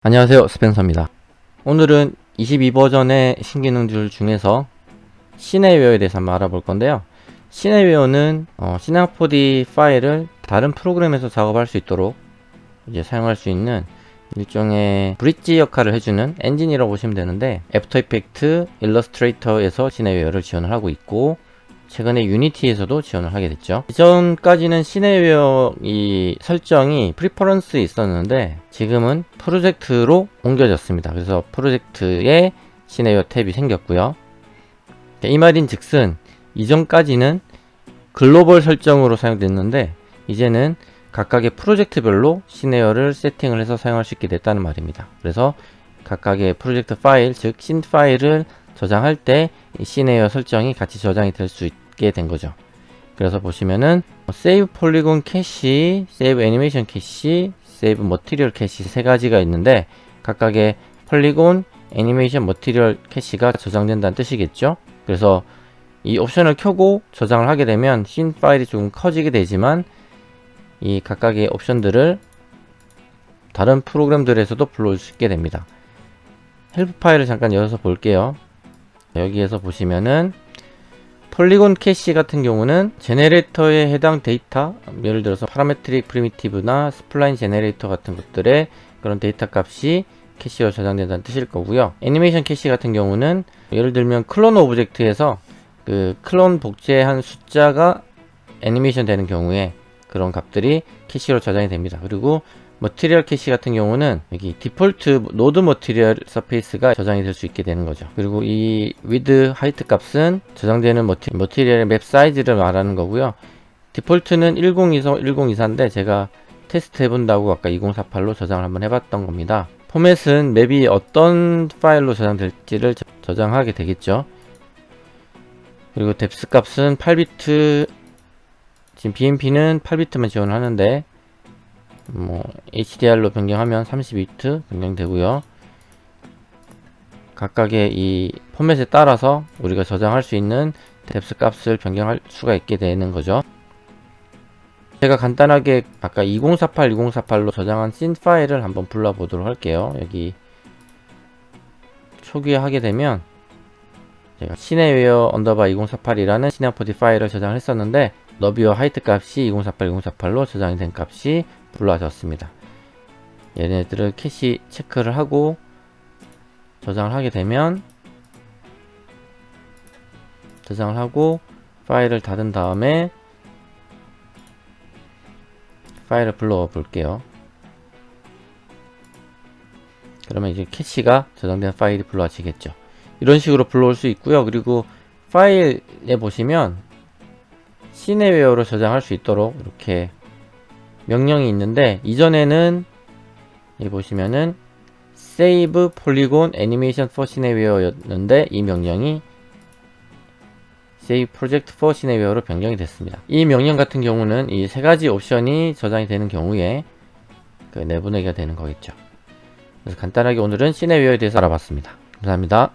안녕하세요, 스펜서입니다. 오늘은 22버전의 신기능들 중에서 시네웨어에 대해서 한번 알아볼 건데요. 시네웨어는 시나포디 파일을 다른 프로그램에서 작업할 수 있도록 이제 사용할 수 있는 일종의 브릿지 역할을 해주는 엔진이라고 보시면 되는데, 애프터 이펙트, 일러스트레이터에서 시네웨어를 지원을 하고 있고, 최근에 유니티에서도 지원을 하게 됐죠. 이전까지는 시네웨어 이 설정이 프리퍼런스에 있었는데 지금은 프로젝트로 옮겨졌습니다. 그래서 프로젝트에 시네웨어 탭이 생겼고요. 이 말인 즉슨 이전까지는 글로벌 설정으로 사용됐는데 이제는 각각의 프로젝트별로 시네웨어를 세팅을 해서 사용할 수 있게 됐다는 말입니다. 그래서 각각의 프로젝트 파일, 즉 신 파일을 저장할 때 이 시네웨어 설정이 같이 저장이 될 수 있게 된 거죠. 그래서 보시면은 세이브 폴리곤 캐시, 세이브 애니메이션 캐시, 세이브 머티리얼 캐시 세 가지가 있는데, 각각의 폴리곤, 애니메이션, 머티리얼 캐시가 저장된다는 뜻이겠죠. 그래서 이 옵션을 켜고 저장을 하게 되면 신 파일이 조금 커지게 되지만, 이 각각의 옵션들을 다른 프로그램들에서도 불러올 수 있게 됩니다. 헬프 파일을 잠깐 열어서 볼게요. 여기에서 보시면은 폴리곤 캐시 같은 경우는 제네레이터에 해당 데이터, 예를 들어서 파라메트릭 프리미티브나 스플라인 제네레이터 같은 것들의 그런 데이터 값이 캐시로 저장된다는 뜻일 거고요. 애니메이션 캐시 같은 경우는 예를 들면 클론 오브젝트에서 그 클론 복제한 숫자가 애니메이션 되는 경우에 그런 값들이 캐시로 저장이 됩니다. 그리고 머티리얼 캐시 같은 경우는 여기 디폴트 노드 머티리얼 서페이스가 저장이 될 수 있게 되는 거죠. 그리고 이 width, height 값은 저장되는 머티리얼의 맵 사이즈를 말하는 거고요. 디폴트는 1024, 1024인데 제가 테스트 해본다고 아까 2048로 저장을 한번 해봤던 겁니다. 포맷은 맵이 어떤 파일로 저장될지를 저장하게 되겠죠. 그리고 뎁스 값은 8비트, 지금 BMP는 8비트만 지원을 하는데 HDR로 변경하면 32비트 변경되고요. 각각의 이 포맷에 따라서 우리가 저장할 수 있는 뎁스 값을 변경할 수가 있게 되는 거죠. 제가 간단하게 아까 2048, 2048로 저장한 씬 파일을 한번 불러보도록 할게요. 여기 초기에 하게 되면 제가 시네웨어 언더바 2048이라는 시나포디 파일을 저장을 했었는데, 너비와 하이트 값이 2048, 2048로 저장이 된 값이 불러졌습니다. 얘네들을 캐시 체크를 하고 저장을 하게 되면, 저장을 하고 파일을 닫은 다음에 파일을 불러 볼게요. 그러면 이제 캐시가 저장된 파일이 불러지겠죠. 이런 식으로 불러올 수 있고요. 그리고 파일에 보시면 시네웨어로 저장할 수 있도록 이렇게 명령이 있는데, 이전에는 여기 보시면은 Save Polygon Animation for Cinewear 였는데 이 명령이 Save Project for Cinewear로 변경이 됐습니다. 이 명령 같은 경우는 이 세 가지 옵션이 저장이 되는 경우에 내보내기가 되는 거겠죠. 그래서 간단하게 오늘은 시네웨어에 대해서 알아봤습니다. 감사합니다.